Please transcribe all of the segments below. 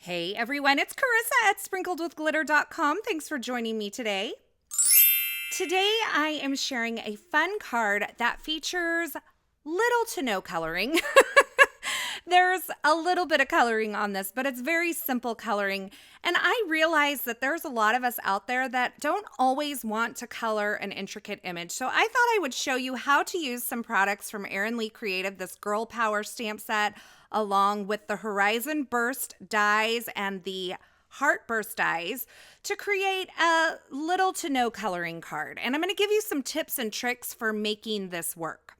Hey everyone, it's Carissa at sprinkledwithglitter.com. Thanks for joining me today. Today I am sharing a fun card that features little to no coloring. There's a little bit of coloring on this, but it's very simple coloring. And I realize that there's a lot of us out there that don't always want to color an intricate image. So I thought I would show you how to use some products from Erin Creative, this GRL PWR Stamp Set, along with the Horizon Burst dies and the Heart Burst dies to create a little to no coloring card. And I'm going to give you some tips and tricks for making this work.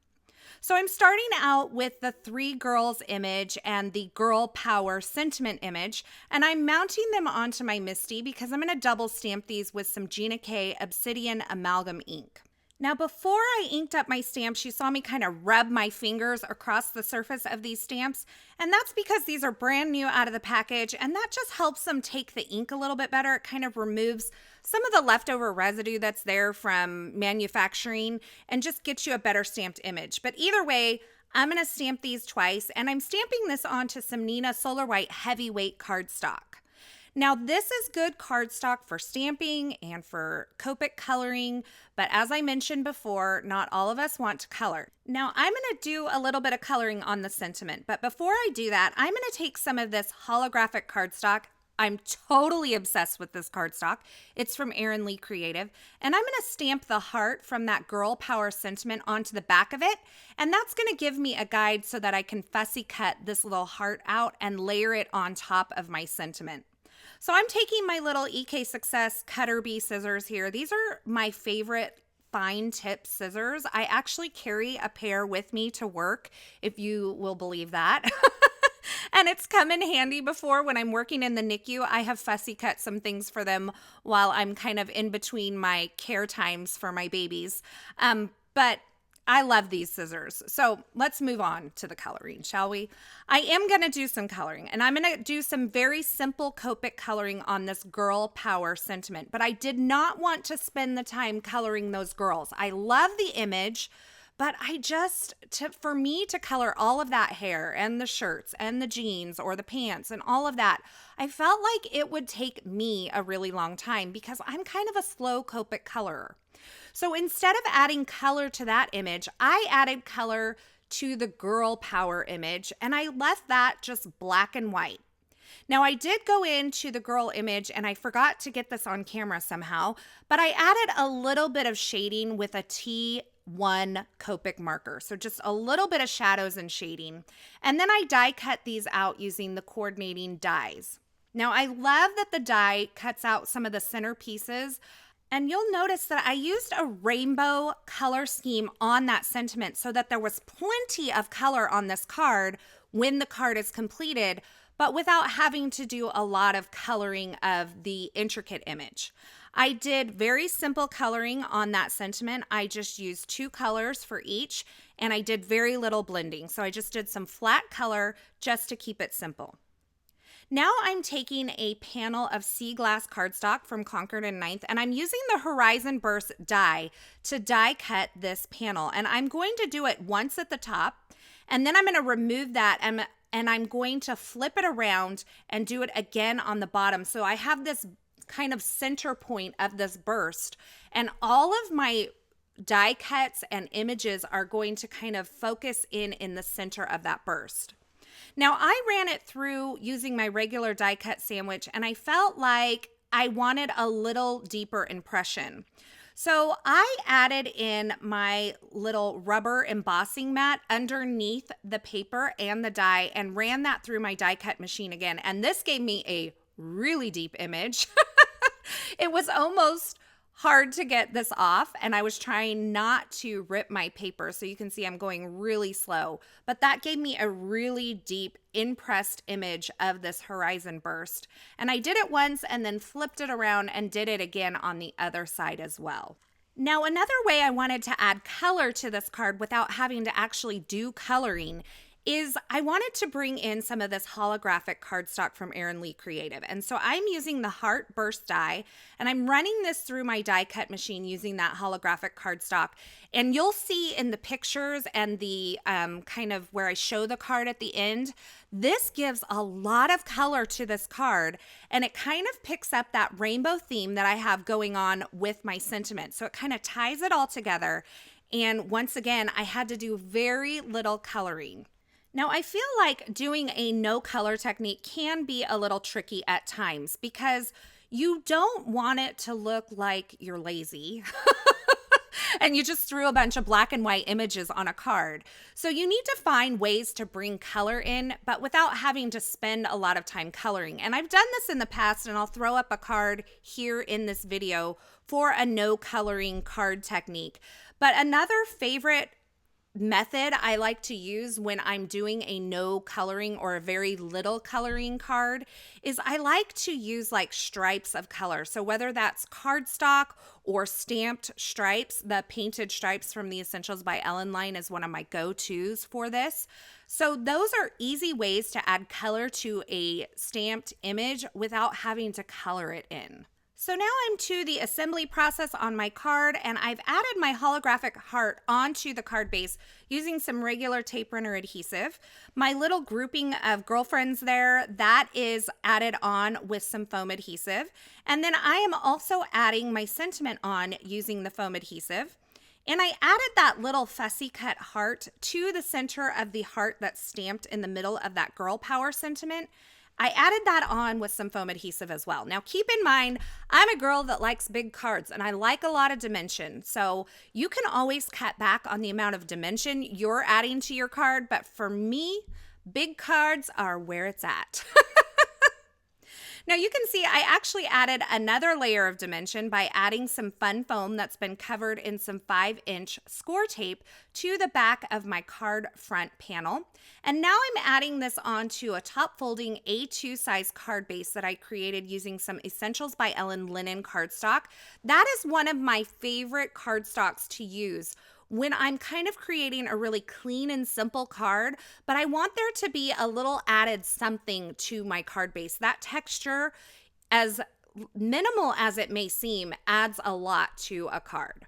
So I'm starting out with the 3 girls image and the GRL PWR sentiment image, and I'm mounting them onto my MISTI because I'm going to double stamp these with some Gina Obsidian Amalgam ink. Now, before I inked up my stamps, you saw me kind of rub my fingers across the surface of these stamps, and that's because these are brand new out of the package, and that just helps them take the ink a little bit better. It kind of removes some of the leftover residue that's there from manufacturing and just gets you a better stamped image. But either way, I'm going to stamp these twice, and I'm stamping this onto some Neenah Solar White Heavyweight Cardstock. Now, this is good cardstock for stamping and for Copic coloring, but as I mentioned before, not all of us want to color. Now, I'm going to do a little bit of coloring on the sentiment, but before I do that, I'm going to take some of this holographic cardstock. I'm totally obsessed with this cardstock. It's from Erin Creative, and I'm going to stamp the heart from that GRL PWR sentiment onto the back of it, and that's going to give me a guide so that I can fussy cut this little heart out and layer it on top of my sentiment. So I'm taking my little EK Success Cutter Bee scissors here. These are my favorite fine tip scissors. I actually carry a pair with me to work, if you will believe that. And it's come in handy before when I'm working in the NICU. I have fussy cut some things for them while I'm kind of in between my care times for my babies. But I love these scissors. So let's move on to the coloring, shall we? I am going to do some coloring, and I'm going to do some very simple Copic coloring on this GRL PWR sentiment, but I did not want to spend the time coloring those girls. I love the image, but for me to color all of that hair and the shirts and the jeans or the pants and all of that, I felt like it would take me a really long time because I'm kind of a slow Copic colorer. So instead of adding color to that image, I added color to the GRL PWR image, and I left that just black and white. Now, I did go into the girl image, and I forgot to get this on camera somehow, but I added a little bit of shading with a T1 Copic marker. So just a little bit of shadows and shading. And then I die cut these out using the Coordinating Dies. Now, I love that the die cuts out some of the center pieces. And you'll notice that I used a rainbow color scheme on that sentiment so that there was plenty of color on this card when the card is completed, but without having to do a lot of coloring of the intricate image. I did very simple coloring on that sentiment. I just used 2 colors for each, and I did very little blending. So I just did some flat color just to keep it simple. Now I'm taking a panel of sea glass cardstock from Concord and Ninth, and I'm using the Horizon Burst die to die cut this panel. And I'm going to do it once at the top, and then I'm going to remove that and I'm going to flip it around and do it again on the bottom. So I have this kind of center point of this burst, and all of my die cuts and images are going to kind of focus in the center of that burst. Now, I ran it through using my regular die cut sandwich, and I felt like I wanted a little deeper impression. So I added in my little rubber embossing mat underneath the paper and the die and ran that through my die cut machine again. And this gave me a really deep image. It was almost hard to get this off, and I was trying not to rip my paper, so you can see I'm going really slow, but that gave me a really deep impressed image of this Horizon Burst. And I did it once and then flipped it around and did it again on the other side as well. Now, another way I wanted to add color to this card without having to actually do coloring is I wanted to bring in some of this holographic cardstock from Erin Creative. And so I'm using the Heart Burst die, and I'm running this through my die cut machine using that holographic cardstock. And you'll see in the pictures and the kind of where I show the card at the end, this gives a lot of color to this card, and it kind of picks up that rainbow theme that I have going on with my sentiment. So it kind of ties it all together. And once again, I had to do very little coloring. Now, I feel like doing a no color technique can be a little tricky at times because you don't want it to look like you're lazy and you just threw a bunch of black and white images on a card. So you need to find ways to bring color in, but without having to spend a lot of time coloring. And I've done this in the past, and I'll throw up a card here in this video for a no coloring card technique. But another favorite method I like to use when I'm doing a no coloring or a very little coloring card is I like to use like stripes of color. So whether that's cardstock or stamped stripes, the painted stripes from the Essentials by Ellen line is one of my go-tos for this. So those are easy ways to add color to a stamped image without having to color it in. So now I'm to the assembly process on my card, and I've added my holographic heart onto the card base using some regular tape runner adhesive. My little grouping of girlfriends there, that is added on with some foam adhesive. And then I am also adding my sentiment on using the foam adhesive. And I added that little fussy cut heart to the center of the heart that's stamped in the middle of that girl power sentiment. I added that on with some foam adhesive as well. Now keep in mind, I'm a girl that likes big cards and I like a lot of dimension. So you can always cut back on the amount of dimension you're adding to your card. But for me, big cards are where it's at. Now you can see I actually added another layer of dimension by adding some fun foam that's been covered in some 5-inch score tape to the back of my card front panel. And now I'm adding this onto a top folding A2 size card base that I created using some Essentials by Ellen linen cardstock. That is one of my favorite cardstocks to use when I'm kind of creating a really clean and simple card, but I want there to be a little added something to my card base. That texture, as minimal as it may seem, adds a lot to a card.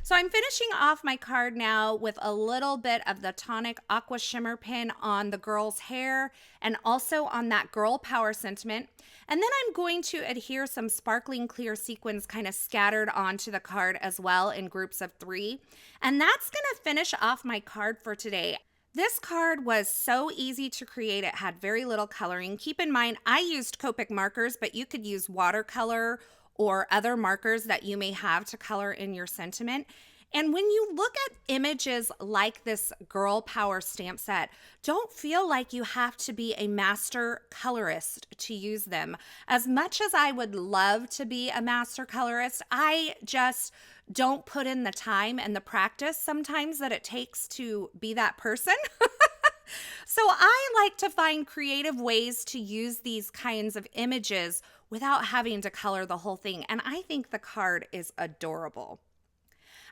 So I'm finishing off my card now with a little bit of the Tonic Aqua Shimmer Pen on the girl's hair and also on that girl power sentiment. And then I'm going to adhere some sparkling clear sequins kind of scattered onto the card as well in groups of 3. And that's going to finish off my card for today. This card was so easy to create. It had very little coloring. Keep in mind, I used Copic markers, but you could use watercolor or other markers that you may have to color in your sentiment. And when you look at images like this Girl Power stamp set, don't feel like you have to be a master colorist to use them. As much as I would love to be a master colorist, I just don't put in the time and the practice sometimes that it takes to be that person. So I like to find creative ways to use these kinds of images without having to color the whole thing. And I think the card is adorable.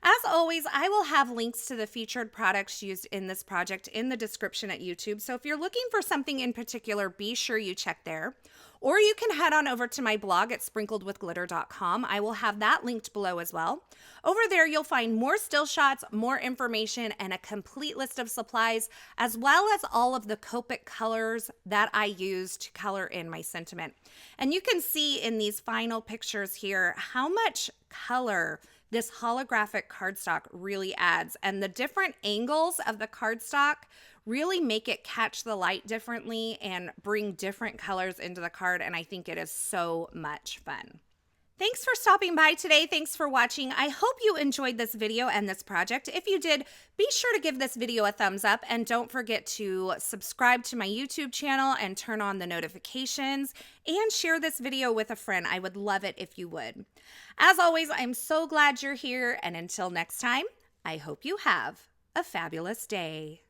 As always, I will have links to the featured products used in this project in the description at YouTube. So if you're looking for something in particular, be sure you check there. Or you can head on over to my blog at sprinkledwithglitter.com. I will have that linked below as well. Over there, you'll find more still shots, more information, and a complete list of supplies, as well as all of the Copic colors that I use to color in my sentiment. And you can see in these final pictures here how much color this holographic cardstock really adds. And the different angles of the cardstock really make it catch the light differently and bring different colors into the card. And I think it is so much fun. Thanks for stopping by today. Thanks for watching. I hope you enjoyed this video and this project. If you did, be sure to give this video a thumbs up and don't forget to subscribe to my YouTube channel and turn on the notifications and share this video with a friend. I would love it if you would. As always, I'm so glad you're here, and until next time, I hope you have a fabulous day.